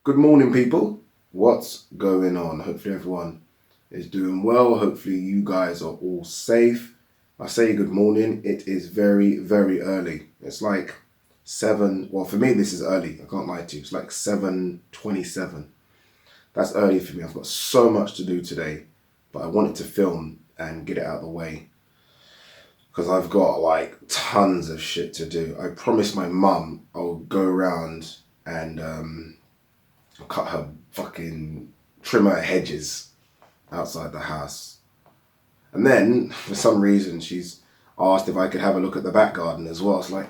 Good morning, people. What's going on? Hopefully everyone is doing well. Hopefully you guys are all safe. I say good morning. It is very, very early. It's like 7, well, for me this is early. I can't lie to you. It's like 7:27. That's early for me. I've got so much to do today, but I wanted to film and get it out of the way because I've got like tons of shit to do. I promised my mum I'll go around and cut her trim her hedges outside the house. And then, for some reason, she's asked if I could have a look at the back garden as well. It's like,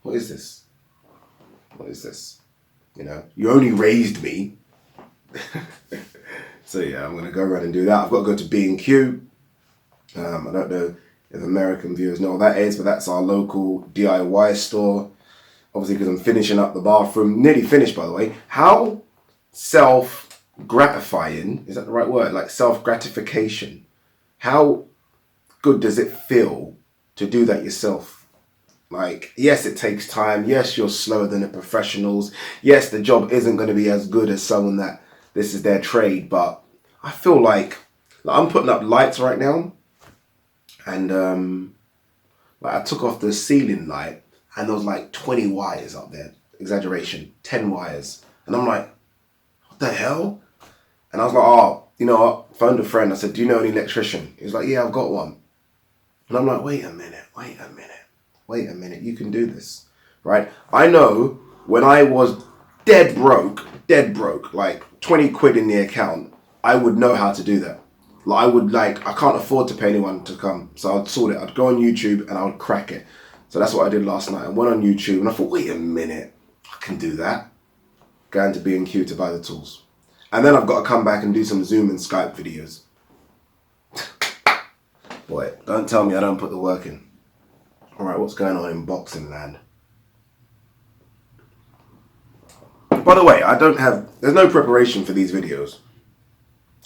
what is this? What is this? You know, you only raised me. So yeah, I'm going to go around and do that. I've got to go to B&Q. I don't know if American viewers know what that is, but that's our local DIY store. Obviously, because I'm finishing up the bathroom. Nearly finished, by the way. How self-gratifying, is that the right word? Like self-gratification. How good does it feel to do that yourself? Like, yes, it takes time. Yes, you're slower than the professionals. Yes, the job isn't going to be as good as someone that this is their trade. But I feel like I'm putting up lights right now. And like I took off the ceiling light and there was like 20 wires up there. Exaggeration, 10 wires. And I'm like, what the hell? And I was like, oh, you know what? Phoned a friend. I said, do you know an electrician? He was like, yeah, I've got one. And I'm like, wait a minute. You can do this, right? I know when I was dead broke, like 20 quid in the account, I would know how to do that. Like I can't afford to pay anyone to come. So I'd sort it. I'd go on YouTube and I would crack it. So that's what I did last night. I went on YouTube and I thought, wait a minute, I can do that. Going to B&Q to buy the tools. And then I've got to come back and do some Zoom and Skype videos. Boy, don't tell me I don't put the work in. All right, what's going on in boxing land? By the way, there's no preparation for these videos.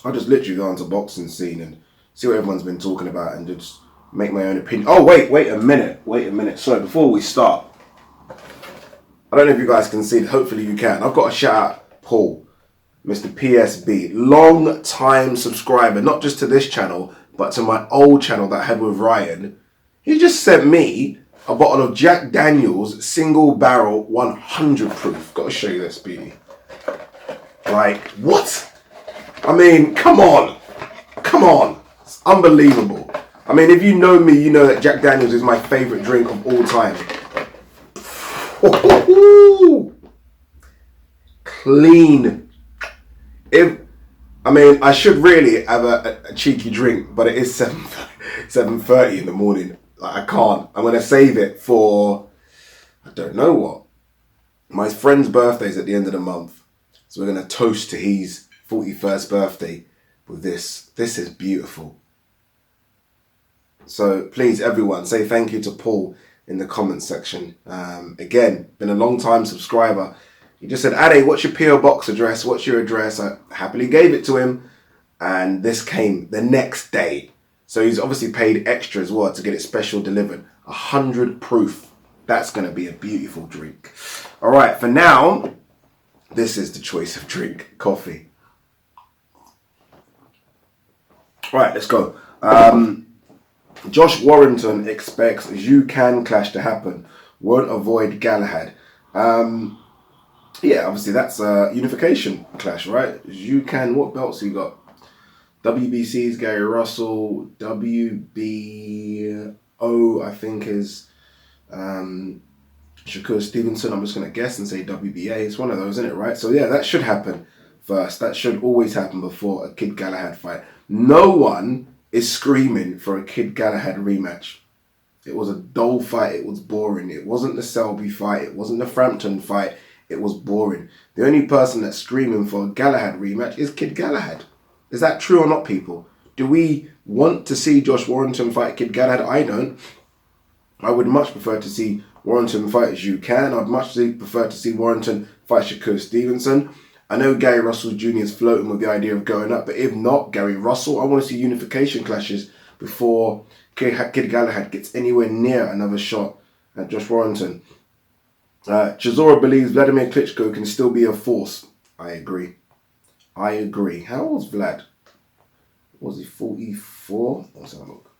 I'll just literally go onto boxing scene and see what everyone's been talking about and just make my own opinion. Oh, wait a minute. So before we start, I don't know if you guys can see it. Hopefully you can. I've got to shout out Paul, Mr. PSB, long time subscriber, not just to this channel, but to my old channel that I had with Ryan. He just sent me a bottle of Jack Daniel's single barrel 100 proof. Got to show you this, beauty. Like, what? I mean, come on. It's unbelievable. I mean, if you know me, you know that Jack Daniel's is my favorite drink of all time. Clean. I should really have a cheeky drink, but it is 7:30 in the morning. Like, I can't. I'm going to save it for, I don't know what. My friend's birthday is at the end of the month. So we're going to toast to his 41st birthday with this. This is beautiful. So please, everyone, say thank you to Paul in the comments section. Again, been a long time subscriber. He just said, Ade, what's your PO box address? What's your address? I happily gave it to him. And this came the next day. So he's obviously paid extra as well to get it special delivered. 100 proof. That's going to be a beautiful drink. All right, for now, this is the choice of drink. Coffee. All right, let's go. Josh Warrington expects UCAN clash to happen. Won't avoid Galahad. Yeah, obviously that's a unification clash, right? UCAN, what belts he got? WBC's Gary Russell. WBO, I think, is Shakur Stevenson. I'm just going to guess and say WBA. It's one of those, isn't it, right? So yeah, that should happen first. That should always happen before a Kid Galahad fight. No one is screaming for a Kid Galahad rematch. It was a dull fight. It was boring. It wasn't the Selby fight. It wasn't the Frampton fight. It was boring. The only person that's screaming for a Galahad rematch is Kid Galahad. Is that true or not, people? Do we want to see Josh Warrington fight Kid Galahad? I don't. I would much prefer to see Warrington fight as UCAN. I'd much prefer to see Warrington fight Shakur Stevenson. I know Gary Russell Jr. is floating with the idea of going up, but if not, Gary Russell, I want to see unification clashes before Kid Galahad gets anywhere near another shot at Josh Warrington. Chisora believes Vladimir Klitschko can still be a force. I agree. I agree. How old's Vlad? Was he 44? Let's have a look.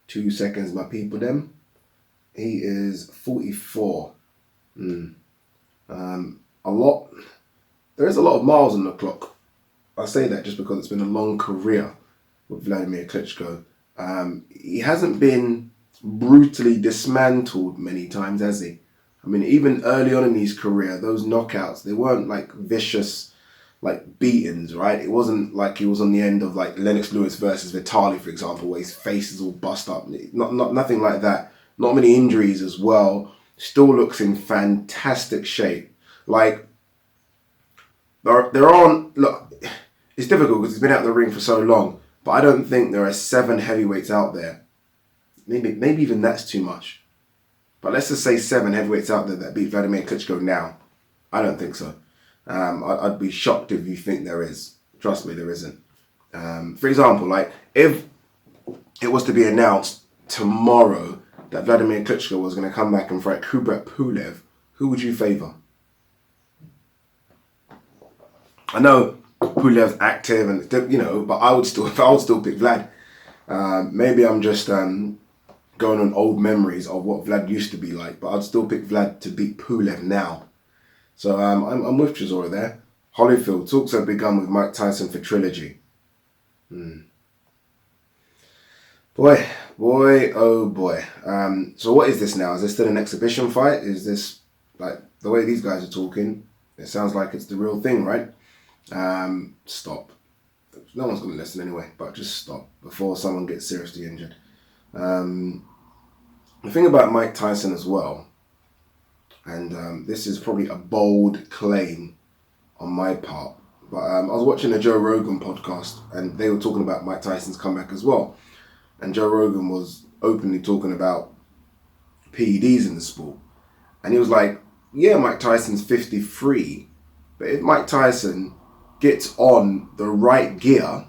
2 seconds, my people, them. He is 44. A lot. There is a lot of miles on the clock. I say that just because it's been a long career with Vladimir Klitschko. He hasn't been brutally dismantled many times, has he? I mean, even early on in his career, those knockouts, they weren't like vicious, like beatings, right? It wasn't like he was on the end of like Lennox Lewis versus Vitali, for example, where his face is all bust up. Nothing like that. Not many injuries as well. Still looks in fantastic shape. Like, there aren't, look, it's difficult because he's been out of the ring for so long, but I don't think there are 7 heavyweights out there. Maybe even that's too much. But let's just say 7 heavyweights out there that beat Vladimir Klitschko now. I don't think so. I'd be shocked if you think there is. Trust me, there isn't. For example, like if it was to be announced tomorrow that Vladimir Klitschko was going to come back and fight Kubrat Pulev, who would you favour? I know Pulev's active and, you know, but I would still pick Vlad. Maybe I'm just going on old memories of what Vlad used to be like, but I'd still pick Vlad to beat Pulev now. So I'm with Chisora there. Holyfield, talks have begun with Mike Tyson for trilogy. Boy, oh boy. So what is this now? Is this still an exhibition fight? Is this, like, the way these guys are talking, it sounds like it's the real thing, right? Stop. No one's going to listen anyway, but just stop before someone gets seriously injured. The thing about Mike Tyson as well, and this is probably a bold claim on my part, but I was watching a Joe Rogan podcast and they were talking about Mike Tyson's comeback as well. And Joe Rogan was openly talking about PEDs in the sport. And he was like, yeah, Mike Tyson's 53, but if Mike Tyson gets on the right gear,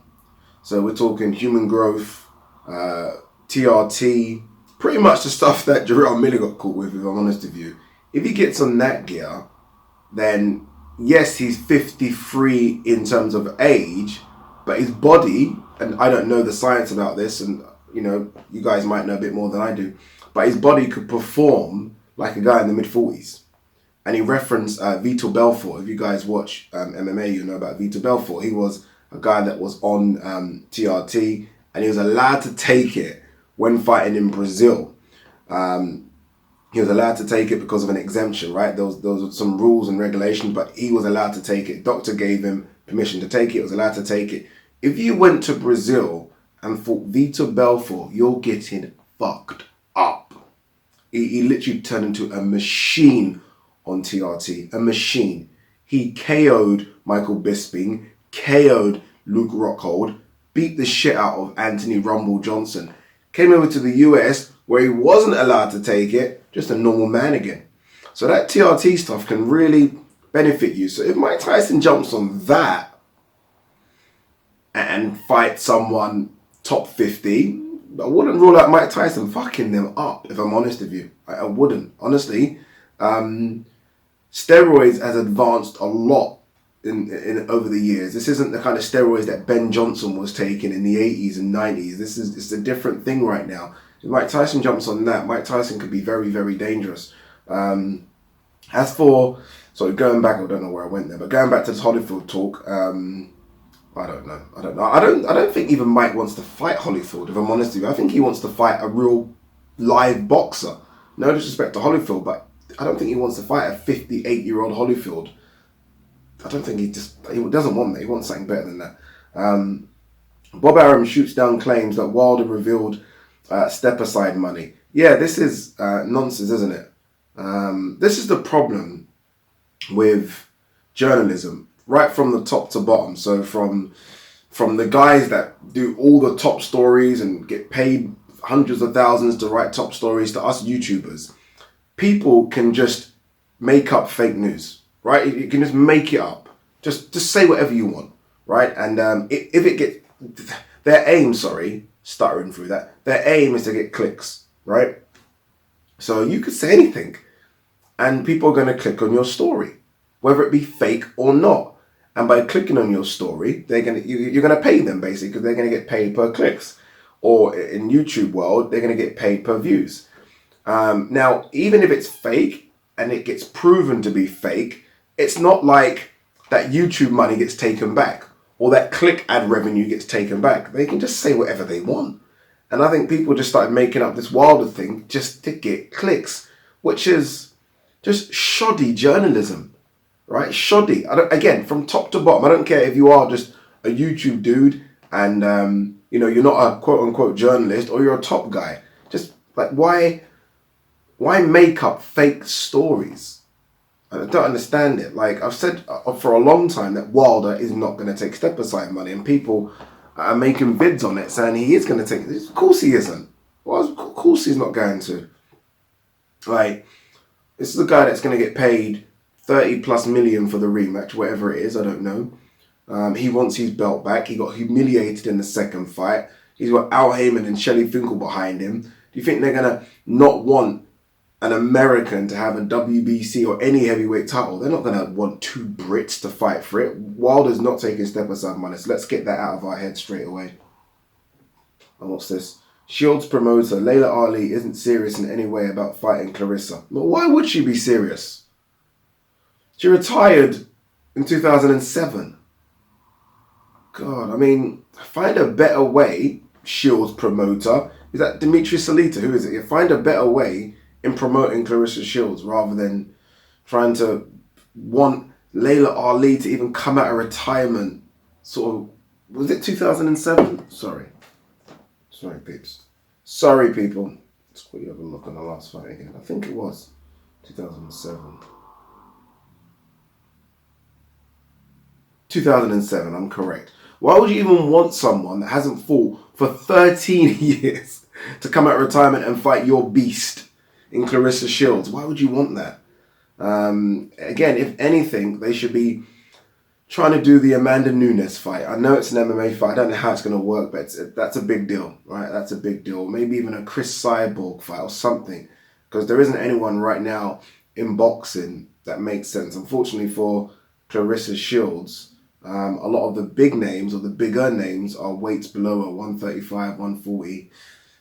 so we're talking human growth, TRT, pretty much the stuff that Jarrell Miller got caught with, if I'm honest with you. If he gets on that gear, then yes, he's 53 in terms of age, but his body, and I don't know the science about this, and you know, you guys might know a bit more than I do, but his body could perform like a guy in the mid-40s. And he referenced Vitor Belfort. If you guys watch MMA, you know about Vitor Belfort. He was a guy that was on TRT, and he was allowed to take it when fighting in Brazil. He was allowed to take it because of an exemption, right? Those were some rules and regulations, but he was allowed to take it. Doctor gave him permission to take it. He was allowed to take it. If you went to Brazil and fought Vitor Belfort, you're getting fucked up. He literally turned into a machine on TRT, a machine. He KO'd Michael Bisping, KO'd Luke Rockhold, beat the shit out of Anthony Rumble Johnson, came over to the US where he wasn't allowed to take it, just a normal man again. So that TRT stuff can really benefit you. So if Mike Tyson jumps on that and fights someone top 50, I wouldn't rule out Mike Tyson fucking them up, if I'm honest with you. I wouldn't, honestly. Steroids has advanced a lot in over the years. This isn't the kind of steroids that Ben Johnson was taking in the 80s and 90s. It's a different thing right now. If Mike Tyson jumps on that, Mike Tyson could be very, very dangerous. As for, going back, I don't know where I went there, but going back to this Holyfield talk, I don't know. I don't think even Mike wants to fight Holyfield, if I'm honest with you. I think he wants to fight a real live boxer. No disrespect to Holyfield, but I don't think he wants to fight a 58-year-old Holyfield. I don't think he doesn't want that. He wants something better than that. Bob Arum shoots down claims that Wilder revealed step-aside money. Yeah, this is nonsense, isn't it? This is the problem with journalism, right from the top to bottom. So from the guys that do all the top stories and get paid hundreds of thousands to write top stories to us YouTubers. People can just make up fake news, right? You can just make it up. Just say whatever you want, right? And if it gets... Their aim, stuttering through that, their aim is to get clicks, right? So you could say anything. and people are going to click on your story, whether it be fake or not. And by clicking on your story, you're going to pay them basically, because they're going to get paid per clicks. Or in YouTube world, they're going to get paid per views. Now, even if it's fake and it gets proven to be fake, it's not like that YouTube money gets taken back or that click ad revenue gets taken back. They can just say whatever they want. And I think people just started making up this wilder thing just to get clicks, which is just shoddy journalism, right? Shoddy. Again, from top to bottom, I don't care if you are just a YouTube dude and, you're not a quote-unquote journalist or you're a top guy. Just like, why make up fake stories? I don't understand it. Like I've said for a long time that Wilder is not going to take step-aside money, and people are making vids on it saying he is going to take it. Of course he isn't. Well, of course he's not going to. Like, this is a guy that's going to get paid 30+ million for the rematch, whatever it is, I don't know. He wants his belt back. He got humiliated in the second fight. He's got Al Heyman and Shelley Finkel behind him. Do you think they're going to not want an American to have a WBC or any heavyweight title? They're not going to want two Brits to fight for it. Wilder's not taking step-aside money, so let's get that out of our head straight away. And what's this? Shields promoter Laila Ali isn't serious in any way about fighting Clarissa. Well, why would she be serious? She retired in 2007. God, I mean, find a better way, Shields promoter. Is that Dimitri Salita? Who is it? You find a better way in promoting Clarissa Shields rather than trying to want Laila Ali to even come out of retirement. Sort of, was it 2007? Sorry, peeps. Sorry, people. Let's quickly have a look on the last fight again. I think it was 2007. 2007, I'm correct. Why would you even want someone that hasn't fought for 13 years to come out of retirement and fight your beast in Clarissa Shields? Why would you want that? Again, if anything, they should be trying to do the Amanda Nunes fight. I know it's an MMA fight. I don't know how it's going to work, but that's a big deal, right? That's a big deal. Maybe even a Chris Cyborg fight or something, because there isn't anyone right now in boxing that makes sense. Unfortunately for Clarissa Shields, a lot of the big names or the bigger names are weights below her, 135, 140,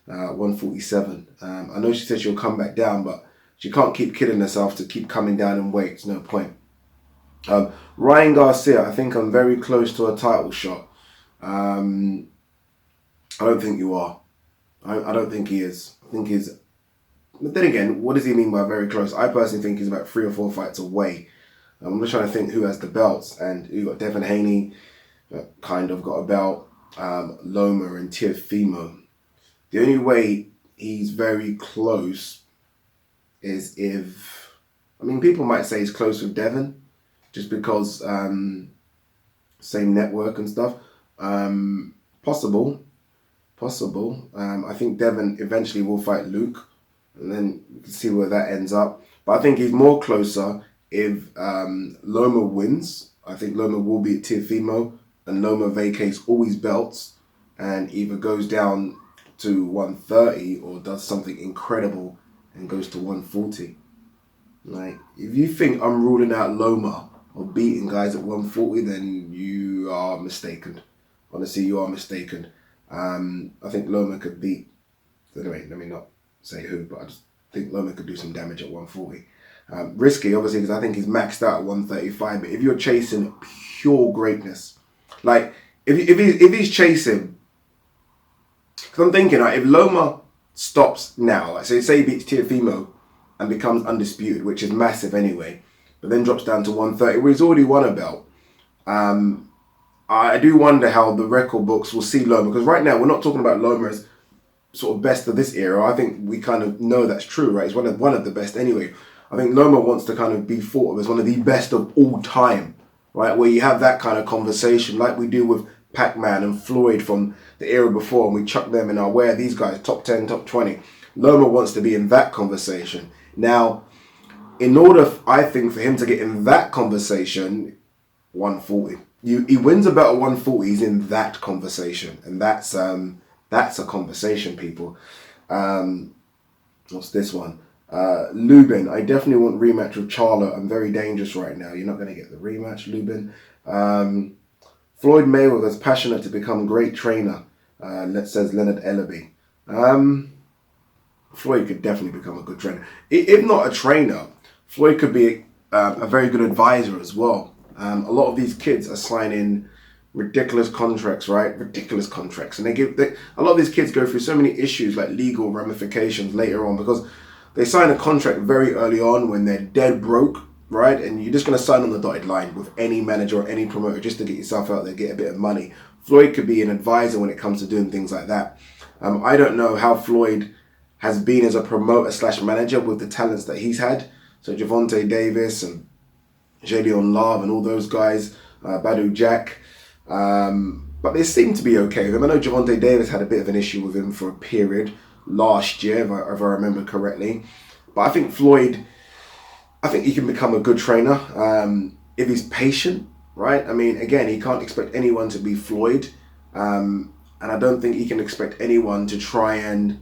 147. I know she said she'll come back down, but she can't keep kidding herself to keep coming down in weight. It's no point. Ryan Garcia, I think I'm very close to a title shot. I don't think you are. I don't think he is. I think he's... But then again, what does he mean by very close? I personally think he's about 3 or 4 fights away. I'm just trying to think who has the belts. And you got Devin Haney, kind of got a belt. Loma and Teofimo. The only way he's very close is if... I mean, people might say he's close with Devin, just because same network and stuff. Possible. I think Devin eventually will fight Luke, and then we can see where that ends up. But I think he's more closer if Loma wins. I think Loma will be at Teofimo, and Loma vacates all his belts and either goes down to 130 or does something incredible and goes to 140. Like, if you think I'm ruling out Loma or beating guys at 140, then you are mistaken. Honestly, you are mistaken. I think Loma could beat... Anyway, let me not say who, but I just think Loma could do some damage at 140. Risky, obviously, because I think he's maxed out at 135. But if you're chasing pure greatness, like, if he's chasing... Because I'm thinking, like, if Loma stops now, like, say he beats Teofimo and becomes undisputed, which is massive anyway, but then drops down to 130, where he's already won a belt. I do wonder how the record books will see Loma, because right now we're not talking about Loma as sort of best of this era. I think we kind of know that's true, right? He's one of the best anyway. I think Loma wants to kind of be thought of as one of the best of all time, right? Where you have that kind of conversation like we do with PACMAN and FLOYD from the era before, and we chuck them in our where these guys, top 10, top 20. Loma wants to be in that conversation. Now, in order, I think, for him to get in that conversation, 140. He wins a belt at 140, he's in that conversation. And that's a conversation, people. What's this one? Lubin, I definitely want rematch with Charlo. I'm very dangerous right now. You're not going to get the rematch, Lubin. Floyd Mayweather is passionate to become great trainer, says Leonard Ellaby. Floyd could definitely become a good trainer. If not a trainer, Floyd could be a very good advisor as well. A lot of these kids are signing ridiculous contracts, right? Ridiculous contracts. And a lot of these kids go through so many issues like legal ramifications later on because they sign a contract very early on when they're dead broke, right? And you're just going to sign on the dotted line with any manager or any promoter just to get yourself out there, get a bit of money. Floyd could be an advisor when it comes to doing things like that. I don't know how Floyd has been as a promoter / manager with the talents that he's had. So Gervonta Davis and Jadion Love and all those guys, Badu Jack. But they seem to be okay with him. I know Gervonta Davis had a bit of an issue with him for a period last year, if I remember correctly. But I think Floyd, I think he can become a good trainer if he's patient, right? I mean, again, he can't expect anyone to be Floyd. And I don't think he can expect anyone to try and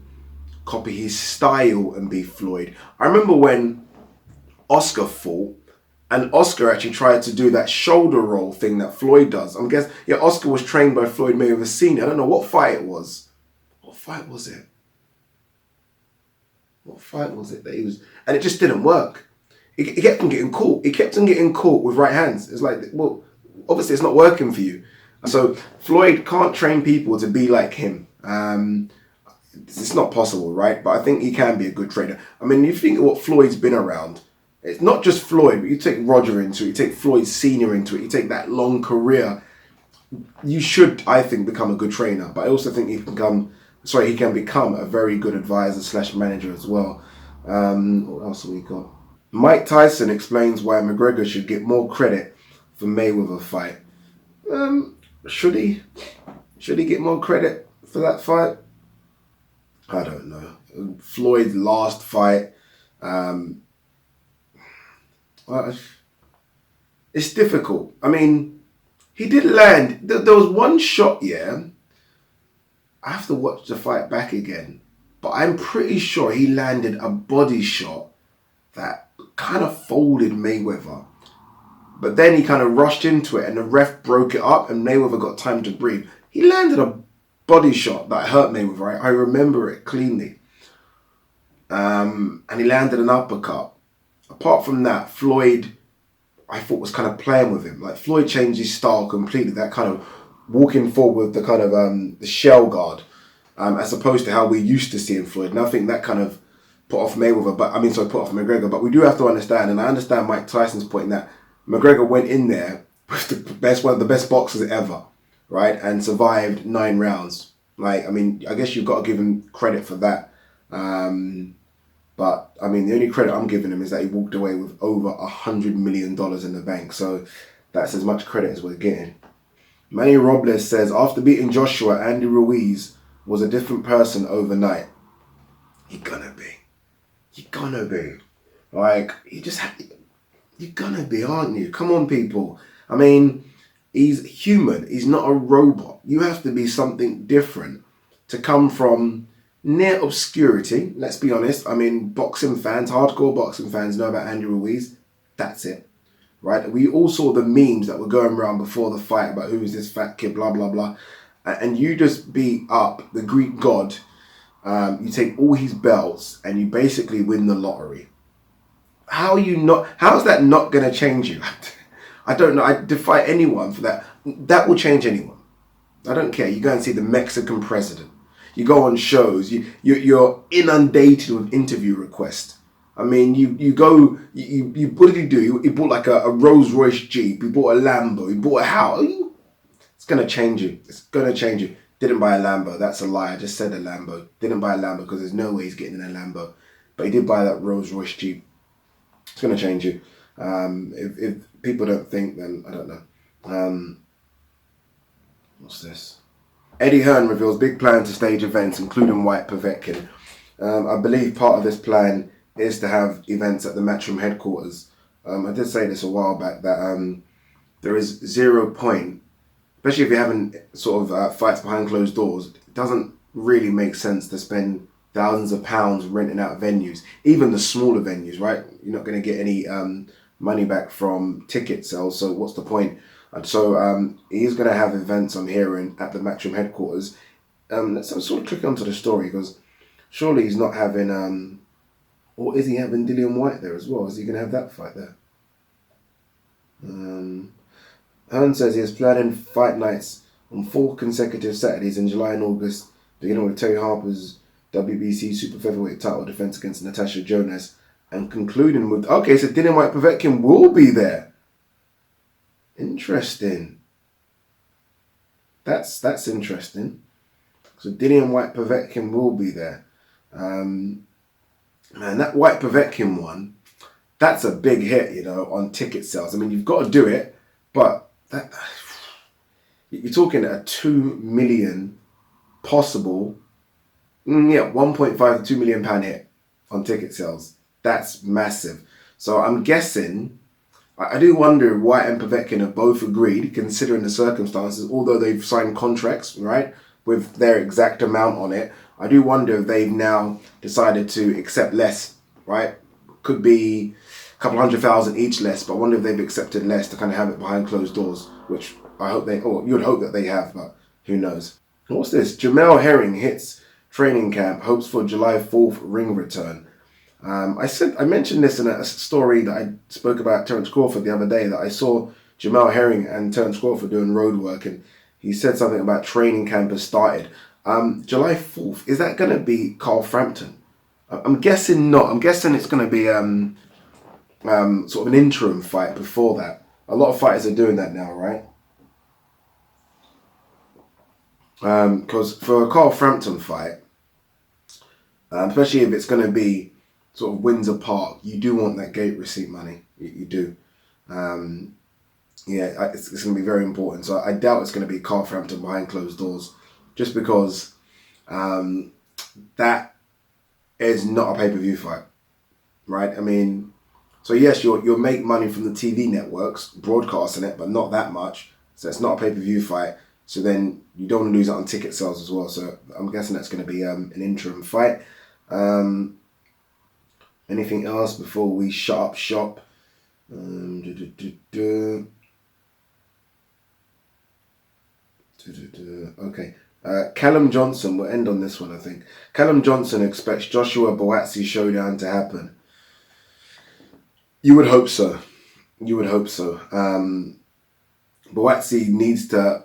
copy his style and be Floyd. I remember when Oscar fought, and Oscar actually tried to do that shoulder roll thing that Floyd does. I guess, yeah, Oscar was trained by Floyd Mayweather Sr. I don't know what fight it was. What fight was it? What fight was it that he was... And it just didn't work. He kept on getting caught. He kept on getting caught with right hands. It's like, well, obviously it's not working for you. So Floyd can't train people to be like him. It's not possible, right? But I think he can be a good trainer. I mean, you think of what Floyd's been around. It's not just Floyd, but you take Roger into it, you take Floyd Sr. into it, you take that long career. You should, I think, become a good trainer. But I also think he can become a very good advisor / manager as well. What else have we got? Mike Tyson explains why McGregor should get more credit for Mayweather fight. Should he? Should he get more credit for that fight? I don't know. Floyd's last fight, it's difficult. I mean, he did land. There was one shot, yeah. I have to watch the fight back again. But I'm pretty sure he landed a body shot that kind of folded Mayweather. But then he kind of rushed into it and the ref broke it up and Mayweather got time to breathe. He landed a body shot that hurt Mayweather. I remember it cleanly. And he landed an uppercut. Apart from that, Floyd, I thought, was kind of playing with him. Like, Floyd changed his style completely. That kind of walking forward with the kind of the shell guard, as opposed to how we used to see in Floyd. And I think that kind of put off Mayweather, put off McGregor. But we do have to understand, and I understand Mike Tyson's point that McGregor went in there with one of the best boxers ever, right? And survived 9 rounds. Like, I mean, I guess you've got to give him credit for that. But, I mean, the only credit I'm giving him is that he walked away with over $100 million in the bank. So that's as much credit as we're getting. Manny Robles says, after beating Joshua, Andy Ruiz was a different person overnight. You're gonna be. You're gonna be. Like, you're gonna be, aren't you? Come on, people. I mean, he's human. He's not a robot. You have to be something different to come from near obscurity, let's be honest. I mean, boxing fans, hardcore boxing fans know about Andy Ruiz. That's it, right? We all saw the memes that were going around before the fight about who is this fat kid, blah, blah, blah. And you just beat up the Greek god. You take all his belts and you basically win the lottery. How is that not going to change you? I don't know. I defy anyone for that. That will change anyone. I don't care. You go and see the Mexican president. You go on shows, you're inundated with interview requests. I mean, you what did he do? He bought like a Rolls Royce Jeep, he bought a Lambo, he bought a house. It's going to change you. It's going to change you. Didn't buy a Lambo. That's a lie. I just said a Lambo. Didn't buy a Lambo because there's no way he's getting in a Lambo. But he did buy that Rolls Royce Jeep. It's going to change you. If people don't think, then I don't know. What's this? Eddie Hearn reveals big plan to stage events, including White Povetkin. I believe part of this plan is to have events at the Matchroom headquarters. I did say this a while back, that there is 0 point, especially if you're having sort of fights behind closed doors, it doesn't really make sense to spend thousands of pounds renting out venues, even the smaller venues, right? You're not going to get any money back from ticket sales, so what's the point? So he's going to have events, I'm hearing, at the Matchroom headquarters. Let's sort of click onto the story, because surely he's not having, or is he having Dillian Whyte there as well? Is he going to have that fight there? Hearn says he is planning fight nights on 4 consecutive Saturdays in July and August, beginning with Terry Harper's WBC Super Featherweight title defense against Natasha Jonas, and concluding with, okay, so Dillian Whyte Povetkin will be there. Interesting. That's interesting. So Dillian Whyte Povetkin will be there. Man, that Whyte Povetkin one, that's a big hit, you know, on ticket sales. I mean, you've got to do it, but that, you're talking a 2 million possible, 1.5 to 2 million pound hit on ticket sales. That's massive. So I'm guessing, I do wonder if Whyte and Povetkin have both agreed, considering the circumstances, although they've signed contracts, right, with their exact amount on it. I do wonder if they've now decided to accept less, right? Could be a couple 100,000 each less, but I wonder if they've accepted less to kind of have it behind closed doors, which I hope they, or you'd hope that they have, but who knows. What's this? Jamel Herring hits training camp, hopes for July 4th ring return. I mentioned this in a story that I spoke about Terence Crawford the other day, that I saw Jamel Herring and Terence Crawford doing road work, and he said something about training camp has started. July 4th, is that going to be Carl Frampton? I'm guessing not. I'm guessing it's going to be sort of an interim fight before that. A lot of fighters are doing that now, right? Because for a Carl Frampton fight, especially if it's going to be sort of Windsor Park, you do want that gate receipt money. You do. It's going to be very important. So I doubt it's going to be Carl Frampton behind closed doors, just because that is not a pay-per-view fight, right? I mean, so yes, you'll make money from the TV networks broadcasting it, but not that much. So it's not a pay-per-view fight. So then you don't want to lose out on ticket sales as well. So I'm guessing that's going to be an interim fight. Anything else before we shut up shop? Okay. Callum Johnson, we'll end on this one, I think. Callum Johnson expects Joshua BUATSI showdown to happen. You would hope so. You would hope so. BUATSI needs to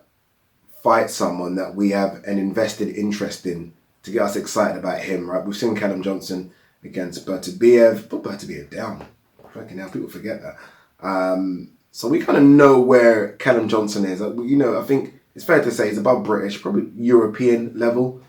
fight someone that we have an invested interest in to get us excited about him, right? We've seen Callum Johnson against Bertabiev. Put Bertabiev down. Fucking hell, people forget that. So we kind of know where Callum Johnson is. You know, I think it's fair to say he's above British, probably European level.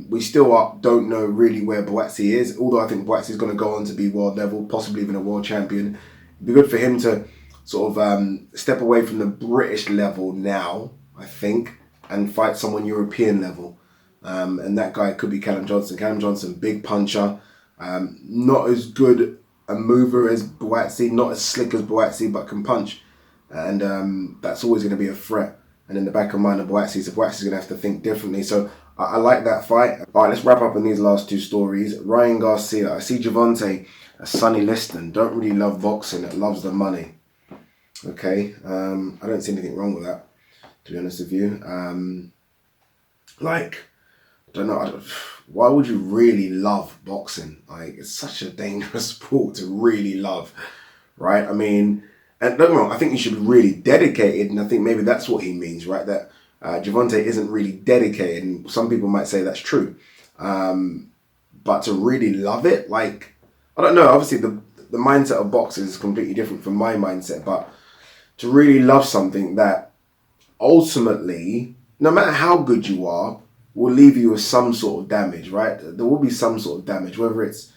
We still don't know really where BUATSI is, although I think BUATSI is going to go on to be world level, possibly even a world champion. It'd be good for him to sort of step away from the British level now, I think, and fight someone European level. And that guy could be Callum Johnson. Callum Johnson, big puncher, not as good a mover as BUATSI, not as slick as BUATSI, but can punch. And that's always going to be a threat. And in the back of mind of BUATSI, so BUATSI's going to have to think differently. So I like that fight. All right, let's wrap up on these last two stories. Ryan Garcia. I see Gervonta as Sonny Liston. Don't really love boxing. It loves the money. Okay. I don't see anything wrong with that, to be honest with you. I don't know. Why would you really love boxing? Like, it's such a dangerous sport to really love, right? I mean, and don't get me wrong, I think you should be really dedicated, and I think maybe that's what he means, right? That Gervonta isn't really dedicated, and some people might say that's true. But to really love it, like, I don't know, obviously the mindset of boxing is completely different from my mindset, but to really love something that ultimately, no matter how good you are, will leave you with some sort of damage, right? There will be some sort of damage, whether it's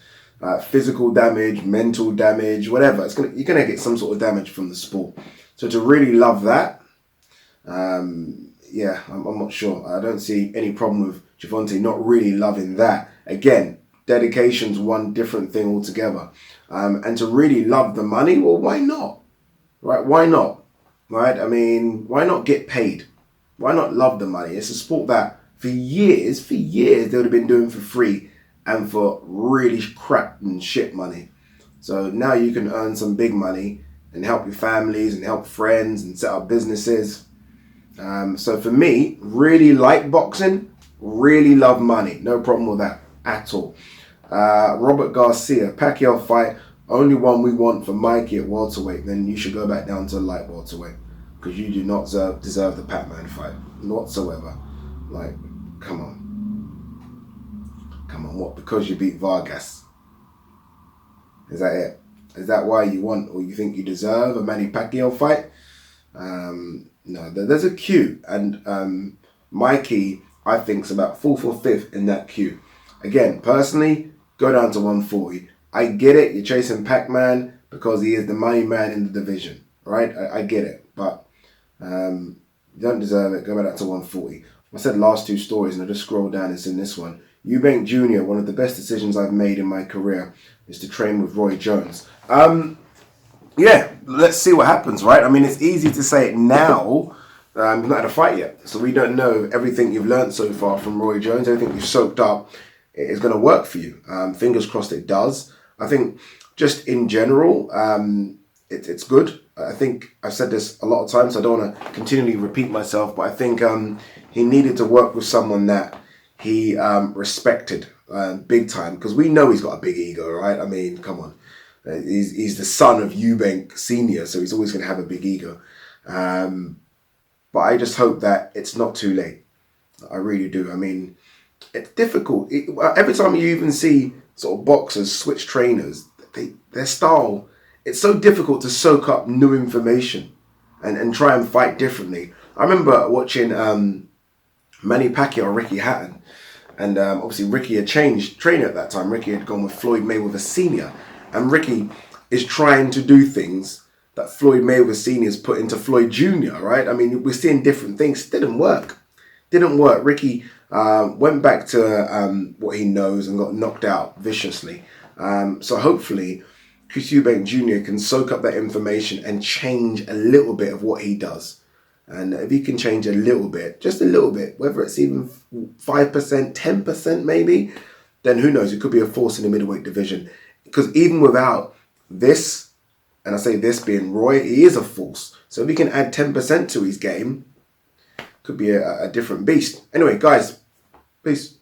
physical damage, mental damage, whatever. You're gonna get some sort of damage from the sport. So to really love that, I'm not sure. I don't see any problem with Gervonta not really loving that. Again, dedication's one different thing altogether. And to really love the money, well, why not? Right? Why not? Right? I mean, why not get paid? Why not love the money? It's a sport that for years they would have been doing for free, and for really crap and shit money. So now you can earn some big money and help your families and help friends and set up businesses. So for me, really like boxing, really love money. No problem with that at all. Robert Garcia, Pacquiao fight, only one we want for Mikey at welterweight. Then you should go back down to light welterweight, because you do not deserve the PACMAN fight whatsoever. Like, come on. Come on, what? Because you beat Vargas? Is that it? Is that why you want, or you think you deserve a Manny Pacquiao fight? No, there's a queue, and Mikey, I think, is about 4th or 5th in that queue. Again, personally, go down to 140. I get it, you're chasing PACMAN because he is the money man in the division, right? I get it, but you don't deserve it. Go back down to 140. I said last 2 stories, and I just scroll down and seen this one. EUBANK Jr., one of the best decisions I've made in my career is to train with Roy Jones. Yeah, let's see what happens, right? I mean, it's easy to say it now. You've not had a fight yet, so we don't know everything you've learned so far from Roy Jones, everything you've soaked up is going to work for you. Fingers crossed it does. I think just in general, it's good. I think I've said this a lot of times, so I don't want to continually repeat myself, but I think he needed to work with someone that he respected big time, because we know he's got a big ego, right? I mean, come on. He's the son of EUBANK Senior, so he's always going to have a big ego. But I just hope that it's not too late. I really do. I mean, it's difficult. Every time you even see sort of boxers switch trainers, their style, it's so difficult to soak up new information and try and fight differently. I remember watching Manny Pacquiao, Ricky Hatton, and obviously Ricky had changed trainer at that time. Ricky had gone with Floyd Mayweather Senior, and Ricky is trying to do things that Floyd Mayweather Senior's put into Floyd Jr., right? I mean, we're seeing different things. Didn't work. Didn't work. Ricky went back to what he knows and got knocked out viciously. So hopefully, Chris Eubank Jr. can soak up that information and change a little bit of what he does. And if he can change a little bit, just a little bit, whether it's even 5%, 10% maybe, then who knows? It could be a force in the middleweight division. Because even without this, and I say this being Roy, he is a force. So if he can add 10% to his game, could be a different beast. Anyway, guys, peace.